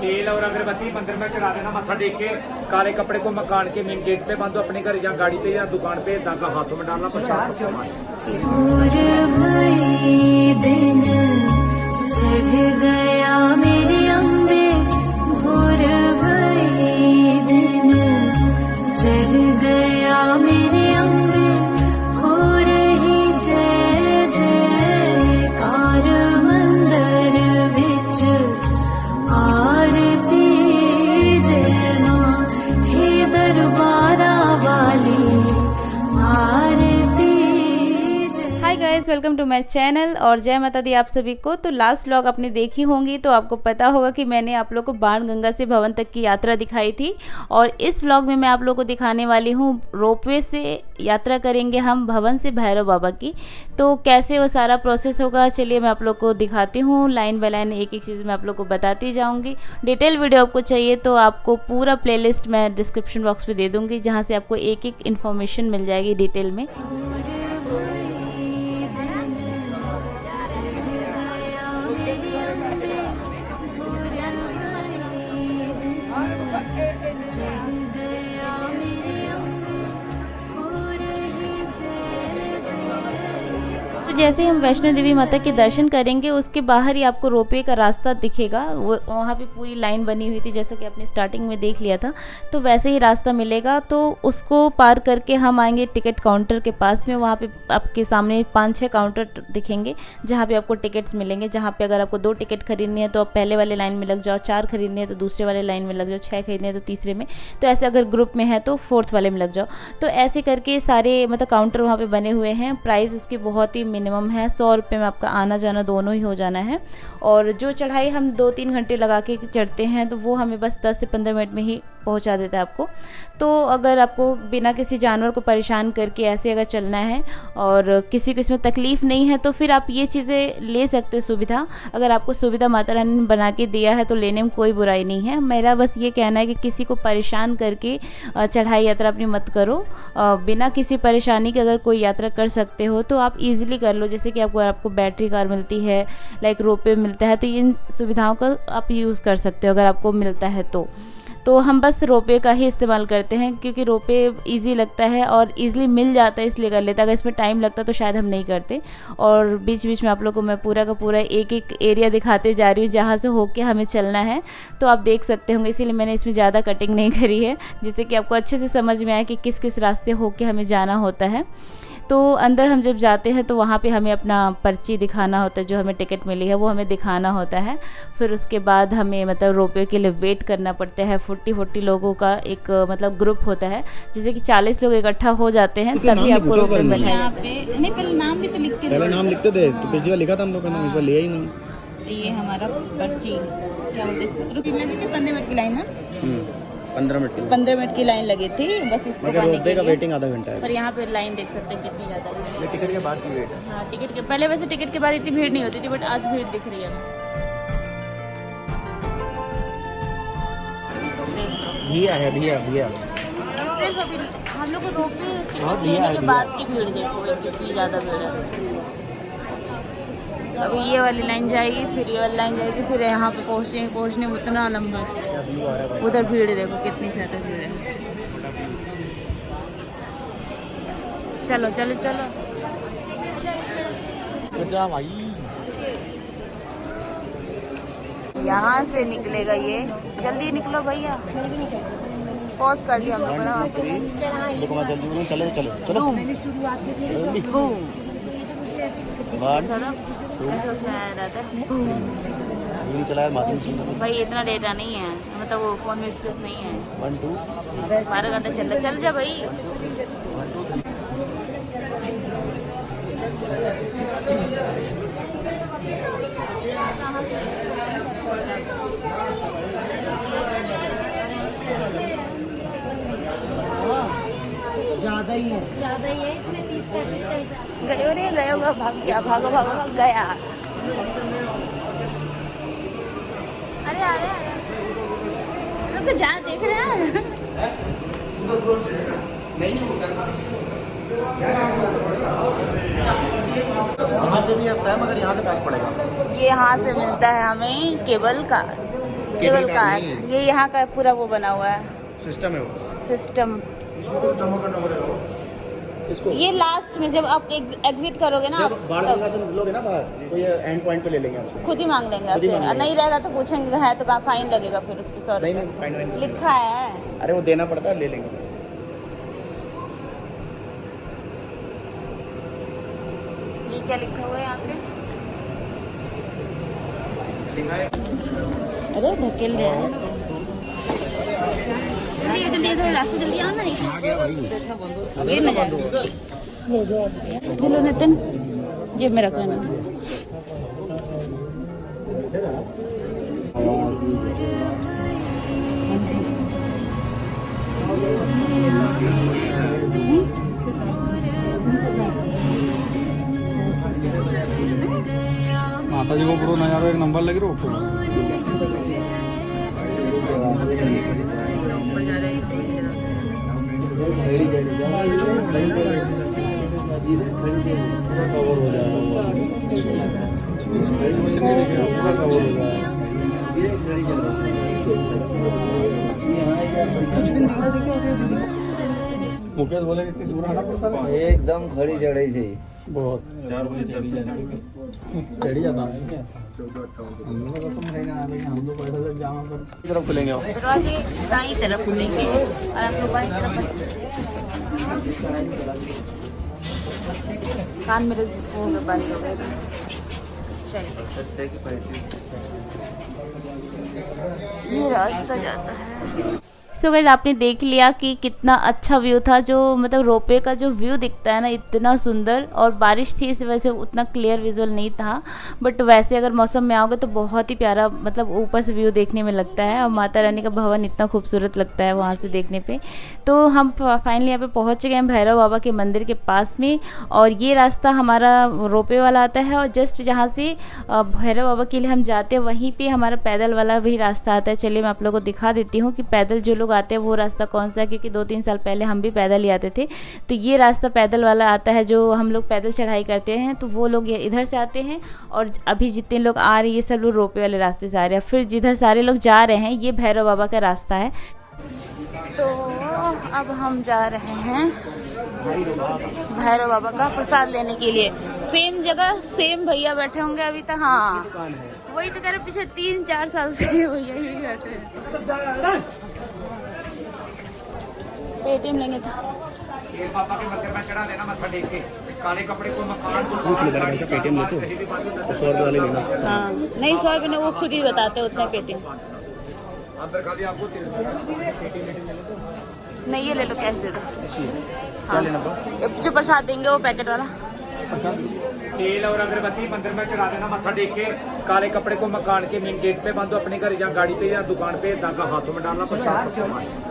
तेल और अगरबत्ती मंदिर में चढ़ा देना, मत्था टेक के काले कपड़े को मकान के मेन गेट पे बांधो, अपने घर या गाड़ी पे या दुकान पे धागा हाथों में डालना, प्रसाद सबको वेलकम टू माय चैनल और जय माता दी आप सभी को। तो लास्ट व्लॉग आपने देखी होंगी तो आपको पता होगा कि मैंने आप लोग को बाणगंगा से भवन तक की यात्रा दिखाई थी, और इस व्लॉग में मैं आप लोग को दिखाने वाली हूँ रोपवे से यात्रा करेंगे हम भवन से भैरव बाबा की। तो कैसे वो सारा प्रोसेस होगा चलिए मैं आप लोग को दिखाती हूँ, लाइन बाय लाइन एक एक चीज़ मैं आप लोग को बताती जाऊँगी। डिटेल वीडियो आपको चाहिए तो आपको पूरा प्लेलिस्ट मैं डिस्क्रिप्शन बॉक्स में दे दूँगी, जहाँ से आपको एक एक इन्फॉर्मेशन मिल जाएगी डिटेल में। तो जैसे ही हम वैष्णो देवी माता के दर्शन करेंगे उसके बाहर ही आपको रोपवे का रास्ता दिखेगा, वो वहाँ पे पूरी लाइन बनी हुई थी जैसा कि आपने स्टार्टिंग में देख लिया था। तो वैसे ही रास्ता मिलेगा, तो उसको पार करके हम आएंगे टिकट काउंटर के पास में। वहाँ पे आपके सामने 5-6 काउंटर दिखेंगे जहाँ पे आपको टिकट्स मिलेंगे, जहाँ पे अगर आपको 2 टिकट खरीदनी है तो आप पहले वाले लाइन में लग जाओ, 4 खरीदनी है तो दूसरे वाले लाइन में लग जाओ, 6 खरीदनी है तो तीसरे में, तो ऐसे अगर ग्रुप में है तो 4th वाले में लग जाओ। तो ऐसे करके सारे मतलब काउंटर वहाँ पे बने हुए हैं। प्राइस इसकी बहुत ही मिनिमम है, 100 रुपये में आपका आना जाना दोनों ही हो जाना है। और जो चढ़ाई हम 2-3 घंटे लगा के चढ़ते हैं तो वो हमें बस 10 से 15 मिनट में ही पहुंचा देता है आपको। तो अगर आपको बिना किसी जानवर को परेशान करके ऐसे अगर चलना है और किसी को इसमें तकलीफ़ नहीं है तो फिर आप ये चीज़ें ले सकते हो सुविधा। अगर आपको सुविधा माता रानी ने बना के दिया है तो लेने में कोई बुराई नहीं है। मेरा बस ये कहना है कि किसी को परेशान करके चढ़ाई यात्रा अपनी मत करो। बिना किसी परेशानी के अगर कोई यात्रा कर सकते हो तो आप ईजिली कर लो। जैसे कि आपको बैटरी कार मिलती है, लाइक रोपवे मिलता है, तो इन सुविधाओं का आप यूज़ कर सकते हो अगर आपको मिलता है तो हम बस रोपवे का ही इस्तेमाल करते हैं क्योंकि रोपवे इजी लगता है और इजीली मिल जाता है, इसलिए कर लेता है। अगर इसमें टाइम लगता तो शायद हम नहीं करते। और बीच बीच में आप लोग को मैं पूरा का पूरा एक एक एरिया दिखाते जा रही हूँ जहाँ से होके हमें चलना है, तो आप देख सकते होंगे। इसीलिए मैंने इसमें ज़्यादा कटिंग नहीं करी है, जिससे कि आपको अच्छे से समझ में आए कि किस किस रास्ते होके हमें जाना होता है। तो अंदर हम जब जाते हैं तो वहाँ पे हमें अपना पर्ची दिखाना होता है, जो हमें टिकट मिली है वो हमें दिखाना होता है। फिर उसके बाद हमें मतलब रोपवे के लिए वेट करना पड़ता है। 40 लोगों का एक मतलब ग्रुप होता है, जैसे कि 40 लोग इकट्ठा हो जाते हैं तभी आपको रोपवे में बैठाया जाता है। नहीं, पहले नाम भी तो लिख के पहले नाम लिखते थे, तो पिछली बार लिखा था हम लोगों ने, इस बार लिया ही नहीं। ये हमारा पर्ची क्या बोलते हैं, 15 मिनट की लाइन है। 15 मिनट की लाइन लगी थी बस इसको पाने के लिए। वेटिंग आधा घंटा है। पर यहाँ पे लाइन देख सकते हैं कितनी ज़्यादा है। ये टिकट के बाद की वेट है। हाँ, टिकट के पहले वैसे टिकट के बाद इतनी भीड़ नहीं होती थी, बट आज भीड़ दिख रही है। भैया सिर्फ अभी हम लोग को रोपवे टिकट लेने के बाद की भीड़ देखो कितनी ज़्यादा भीड़ है। अभी ये वाली लाइन जाएगी, फिर ये वाली लाइन जाएगी, फिर यहाँ पे पहुँचने में उतना लंबा, उधर भीड़ देखो कितनी ज़्यादा भीड़ है। चलो चलो चलो यहाँ से निकलेगा ये, जल्दी निकलो भैया। पॉज कर दिया हम लोगों ने। चलो उसमें आया रहता है भाई, इतना डेटा नहीं है, मतलब वो फ़ोन में स्पेस नहीं है। 12 घंटे चल जा भाई। ज़्यादा ही है इसमें 30-35 का हिसाब। गए होगा, भाग गया। अरे रुक जा, देख रहे हैं यहाँ से भी सस्ता है मगर यहाँ से पास पड़ेगा। ये यहाँ से मिलता है हमें केबल का केबल कार, ये यहाँ का पूरा वो बना हुआ है सिस्टम है वो। सिस्टम। ये लास्ट में जब आप एग्जिट करोगे ना आप, बाहर तब गंगा से लोगे ना बाहर, तो ये एंड पॉइंट पे ले लेंगे आपसे। खुद ही मांग लेंगे खुद ही आपसे, मांग और लेंगे। नहीं रहेगा तो पूछेंगे है तो कहाँ फाइन लगेगा फिर उस पर 100 नहीं रुपये नहीं फाइन वाइन लिखा है। अरे वो देना पड़ता है, ले लेंगे। ये क्या लिखा हुआ है यहाँ पे? अरे धकेल रहा है। जल्दी थोड़ा रास्ते जल्दी आओ ना, ये मैं जा रही हूँ। चलो नितिन, जेब में रख लेना। माता जी को पूरा नया एक नंबर लगी रोक मुकेश बोले कितनी दूर आना पड़ता है? एकदम खड़ी चढ़ाई से बहुत 4 बजे चढ़ी जाता है। हम लोग को समझ नहीं आ रहा है, हम लोग पैदल जामा पर तरफ खुलेंगे आप। दरवाजे दाईं तरफ खुलेंगे और आप लोग बाईं तरफ कान मेरे हो गए, बंद हो गए। चलिए ये रास्ता जाता है। सो गाइस आपने देख लिया कि कितना अच्छा व्यू था, जो मतलब रोपवे का जो व्यू दिखता है ना, इतना सुंदर। और बारिश थी इस वजह से उतना क्लियर विजुअल नहीं था, बट वैसे अगर मौसम में आओगे तो बहुत ही प्यारा मतलब ऊपर से व्यू देखने में लगता है। और माता रानी का भवन इतना खूबसूरत लगता है वहाँ से देखने पे। तो हम फाइनली यहाँ पे पहुँच गए हैं भैरव बाबा के मंदिर के पास में। और ये रास्ता हमारा रोपवे वाला आता है, और जस्ट जहाँ से भैरव बाबा के लिए हम जाते हैं वहीं पर हमारा पैदल वाला भी रास्ता आता है। चलिए मैं आप लोगों को दिखा देती हूँ कि पैदल जो लोग आते हैं वो रास्ता कौन सा है, क्योंकि 2-3 साल पहले हम भी पैदल ही आते थे। तो ये रास्ता पैदल वाला आता है, जो हम लोग पैदल चढ़ाई करते हैं, तो वो लोग इधर से आते हैं। और अभी जितने लोग आ रहे हैं ये सब लोग रोपवे वाले रास्ते से आ रहे हैं। फिर जिधर सारे लोग जा रहे हैं ये भैरव बाबा का रास्ता है। तो अब हम जा रहे हैं भैरव बाबा का प्रसाद लेने के लिए। सेम जगह सेम भैया बैठे होंगे अभी तक। हाँ वही तो कह रहे, पीछे 3-4 साल से भैया ही बैठे हैं। पेटीएम लेंगे था। बाबा के मंदिर में चढ़ा देना मत्था टेक के, काले कपड़े को मकान पूछ लेना कैसा पेटीएम ले तो 100 रुपये वाले लेना। हाँ नहीं 100 रुपये वो खुद ही बताते हैं उतना पेटीएम। अंदर खाली आपको नहीं ये ले लो, कैश दे दो। क्या लेना था? जो प्रसाद देंगे वो पैकेट वाला। तेल और अगरबत्ती मंदिर में चढ़ा देना मत्था टेक के, काले कपड़े को मकान के मेन गेट पे बांधो, अपने घर या गाड़ी पे या दुकान पे धागा हाथों में डालना, प्रसाद सबको बांटना।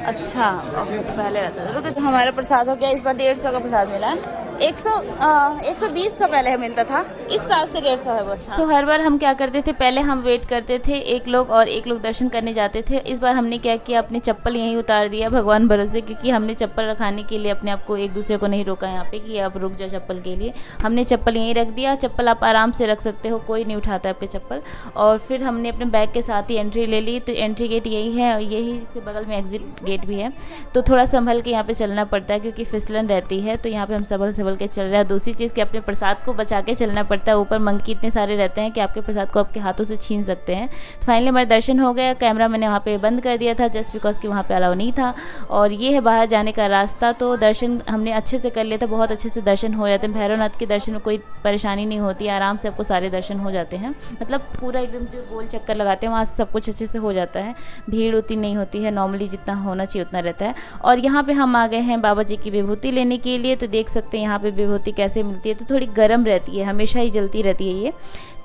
अच्छा पहले रहता था। रुको हमारा प्रसाद हो गया, इस बार 150 का प्रसाद मिला है। 120 का पहले मिलता था, इस साल से 150 है बस। तो हर बार हम क्या करते थे, पहले हम वेट करते थे एक लोग और एक लोग दर्शन करने जाते थे। इस बार हमने क्या किया, अपनी चप्पल यहीं उतार दिया भगवान भरोसे, क्योंकि हमने चप्पल रखाने के लिए अपने आप को एक दूसरे को नहीं रोका यहाँ पे कि आप रुक जाओ चप्पल के लिए। हमने चप्पल यहीं रख दिया। चप्पल आप आराम से रख सकते हो, कोई नहीं उठाता आपके चप्पल। और फिर हमने अपने बैग के साथ ही एंट्री ले ली। तो एंट्री गेट यही है और यही इसके बगल में एग्जिट गेट भी है। तो थोड़ा संभल के यहाँ पे चलना पड़ता है, क्योंकि फिसलन रहती है। तो यहाँ पे हम संभल के चल रहे हैं। दूसरी चीज़ कि अपने प्रसाद को बचा के चलना पड़ता है। ऊपर मंकी इतने सारे रहते हैं कि आपके प्रसाद को आपके हाथों से छीन सकते हैं। तो फाइनली हमारे दर्शन हो गए। कैमरा मैंने वहाँ पे बंद कर दिया था जस्ट बिकॉज कि वहाँ पे अलाउ नहीं था। और ये है बाहर जाने का रास्ता। तो दर्शन हमने अच्छे से कर लिया था, बहुत अच्छे से दर्शन हो जाते हैं। भैरवनाथ के दर्शन में कोई परेशानी नहीं होती, आराम से आपको सारे दर्शन हो जाते हैं। मतलब पूरा एकदम जो गोल चक्कर लगाते हैं वहाँ से सब कुछ अच्छे से हो जाता है। भीड़ उतनी नहीं होती है, नॉर्मली जितना होना चाहिए उतना रहता है। और यहाँ पे हम आ गए हैं बाबा जी की विभूति लेने के लिए। तो देख सकते हैं यहाँ पे विभूति कैसे मिलती है। तो थोड़ी गर्म रहती है, हमेशा ही जलती रहती है ये।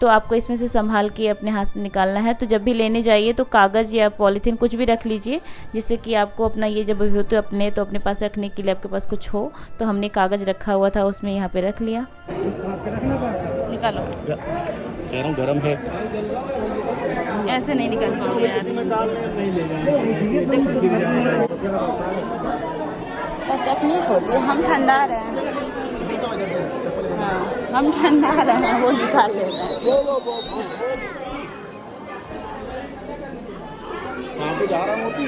तो आपको इसमें से संभाल के अपने हाथ से निकालना है। तो जब भी लेने जाइए तो कागज़ या पॉलीथीन कुछ भी रख लीजिए, जिससे कि आपको अपना ये जब विभूति अपने पास रखने के लिए आपके पास कुछ हो। तो हमने कागज़ रखा हुआ था, उसमें यहाँ पे रख लिया। निकालो, कह रहा हूँ गर्म है। ऐसे नहीं निकल पाऊंगा यार। तो टेक्निक होती है, हम ठंडा रहे हैं। हाँ, हम ठंडा रहे हैं, वो निकाल ले रहे हैं। कहाँ पे जा रहा मोती?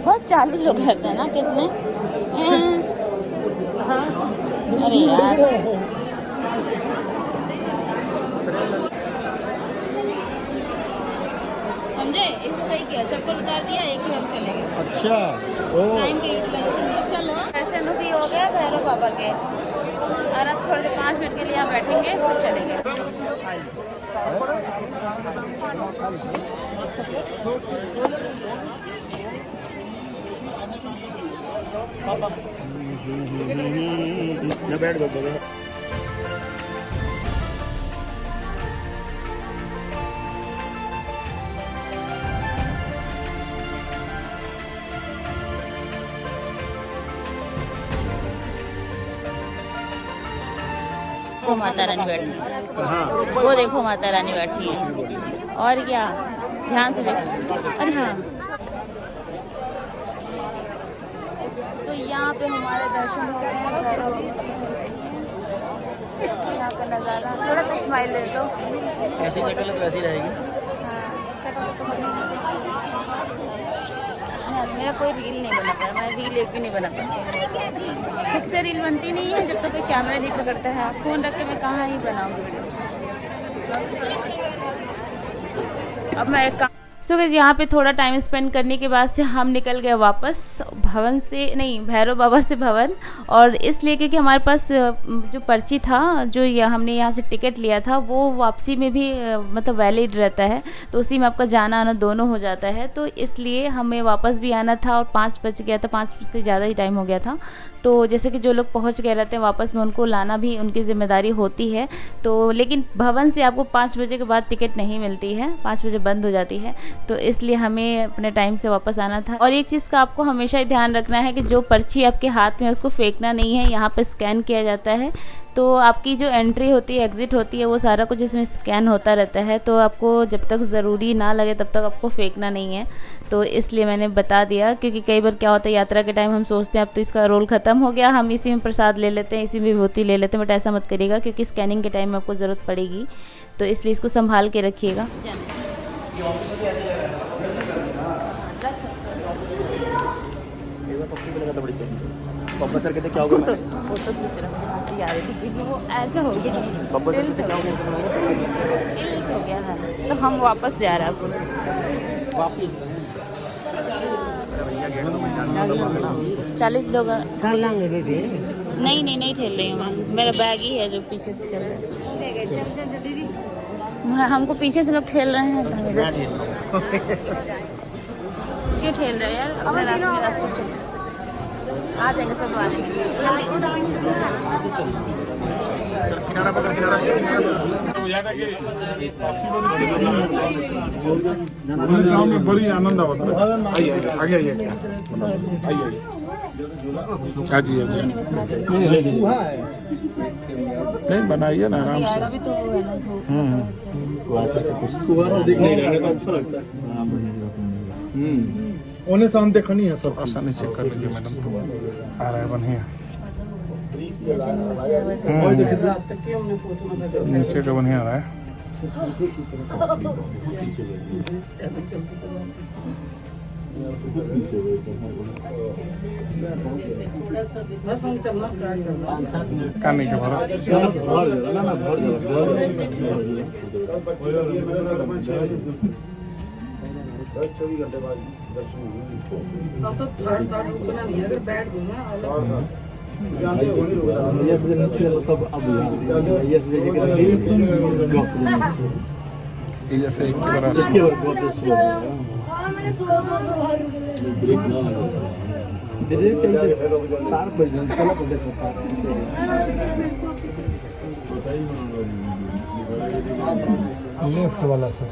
बहुत चालू लोग रहते हैं ना कितने। अरे यार समझे, एक तो सही किया, चप्पल उतार दिया, एक ही हम चले गए। अच्छा ओ टाइम की यूटिलाइजेशन। अब चलो, दर्शन भी हो गया भैरव बाबा के, और अब थोड़ी देर 5 मिनट के लिए आप बैठेंगे फिर चलेंगे। बैठ गए। वो माता रानी बैठी है, हाँ वो देखो माता रानी बैठी है। और क्या, ध्यान से देखो। अरे हाँ, तो यहाँ पे हमारे दर्शन हो गए हैं भैरव। यहाँ का नज़ारा, थोड़ा तो स्माइल दे दो। ऐसी शक्ल तो ऐसी रहेगी। हाँ, शक्ल तो हाँ, मेरा कोई रील नहीं बना पाया, मैं रील एक भी नहीं बना पाया। खुद से रील बनती नहीं है जब तक कोई कैमरा नहीं पकड़ता है। फ़ोन रख के मैं कहाँ ही बनाऊँगी वीडियो। अब मैं एक काम। सो गाइस यहाँ पे थोड़ा टाइम स्पेंड करने के बाद से हम निकल गए वापस भवन से, नहीं भैरव बाबा से भवन। और इसलिए क्योंकि हमारे पास जो पर्ची था, जो हमने यहाँ से टिकट लिया था, वो वापसी में भी मतलब वैलिड रहता है, तो उसी में आपका जाना आना दोनों हो जाता है। तो इसलिए हमें वापस भी आना था और 5 बज गया था, 5 से ज़्यादा ही टाइम हो गया था। तो जैसे कि जो लोग पहुँच गए रहते हैं वापस में, उनको लाना भी उनकी जिम्मेदारी होती है। तो लेकिन भवन से आपको 5 बजे के बाद टिकट नहीं मिलती है, 5 बजे बंद हो जाती है। तो इसलिए हमें अपने टाइम से वापस आना था। और एक चीज़ का आपको हमेशा ही ध्यान रखना है कि जो पर्ची आपके हाथ में है उसको फेंकना नहीं है, यहाँ पे स्कैन किया जाता है। तो आपकी जो एंट्री होती है, एग्ज़िट होती है, वो सारा कुछ इसमें स्कैन होता रहता है। तो आपको जब तक ज़रूरी ना लगे तब तक आपको फेंकना नहीं है। तो इसलिए मैंने बता दिया, क्योंकि कई बार क्या होता है यात्रा के टाइम हम सोचते हैं अब तो इसका रोल ख़त्म हो गया, हम इसी में प्रसाद ले लेते हैं, इसी में विभूति ले लेते हैं। बट ऐसा मत करिएगा, क्योंकि स्कैनिंग के टाइम में आपको ज़रूरत पड़ेगी। तो इसलिए इसको संभाल के रखिएगा। पापा सर कहते क्या होगा? वो तो पूछ रहा, मुझे हंसी आ रही थी क्योंकि वो ऐसा हो गया, पापा सर कहते क्या होगा? टिल्ट हो गया है। तो हम वापस जा रहे हैं वापिस 40 लोग। नहीं ठेल रही हूँ मैं, मेरा बैग ही है जो पीछे से चल रहा है। हमको पीछे से लोग ठेल रहे हैं, तो हम इधर से क्यों ठेल रहे हैं यार? अपने रास्ते में चलो, आ जाएंगे सब, आ जाएंगे। में बड़ी आनंद आता है। आइए आगे आइए आजी नहीं बनाइए ना आराम से। सुबह से दिख नहीं रहा है, अच्छा लगता है। उन्हें शाम देखनी है सब। आसानी चेक कर लीजिए मैडम, तो आ रहा है बढ़िया। नीचे का बढ़िया आ रहा है। कानी के भरा जैसे एक के बराबर लेफ्ट वाला सब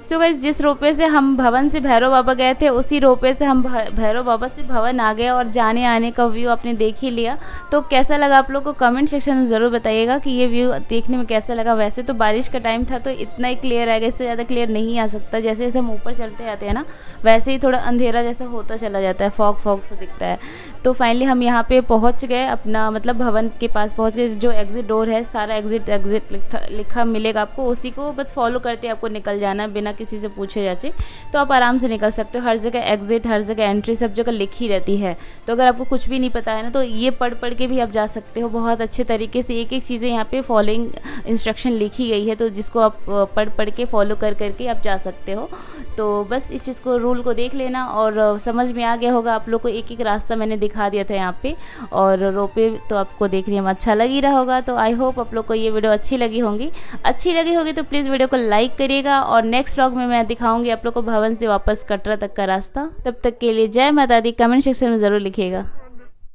सो गाइस, जिस रोपवे से हम भवन से भैरव बाबा गए थे उसी रोपवे से हम भैरव बाबा से भवन आ गए और जाने आने का व्यू आपने देख ही लिया। तो कैसा लगा आप लोग को कमेंट सेक्शन में ज़रूर बताइएगा कि ये व्यू देखने में कैसा लगा। वैसे तो बारिश का टाइम था तो इतना ही क्लियर आएगा, इससे ज़्यादा क्लियर नहीं आ सकता। जैसे जैसे हम ऊपर चढ़ते जाते हैं ना वैसे ही थोड़ा अंधेरा जैसा होता चला जाता है, फॉग फॉग सा दिखता है। तो फाइनली हम यहाँ पे पहुँच गए, अपना मतलब भवन के पास पहुँच गए। जो एग्जिट डोर है सारा एग्जिट लिखा मिलेगा आपको, उसी को बस फॉलो करते आपको निकल जाना है बिना किसी से पूछे जाचे। तो आप आराम से निकल सकते हो। हर जगह एग्जिट, हर जगह एंट्री, सब जगह लिखी रहती है। तो अगर आपको कुछ भी नहीं पता है ना तो ये पढ़ के भी आप जा सकते हो। बहुत अच्छे तरीके से एक एक चीज़ें यहाँ पे फॉलोइंग इंस्ट्रक्शन लिखी गई है, तो जिसको आप पढ़ के फॉलो करके आप जा सकते हो। तो बस इस चीज़ को, रूल को देख लेना और समझ में आ गया होगा आप लोग को। एक एक रास्ता मैंने दिखा दिया था यहाँ पे, और रोपवे तो आपको देखने में अच्छा लग ही रहा होगा। तो आई होप आप लोग को ये वीडियो अच्छी लगी होगी तो प्लीज़ वीडियो को लाइक करिएगा। और नेक्स्ट व्लॉग में मैं दिखाऊंगी आप लोग को भवन से वापस कटरा तक का रास्ता। तब तक के लिए जय माता दी। कमेंट सेक्शन में ज़रूर लिखिएगा।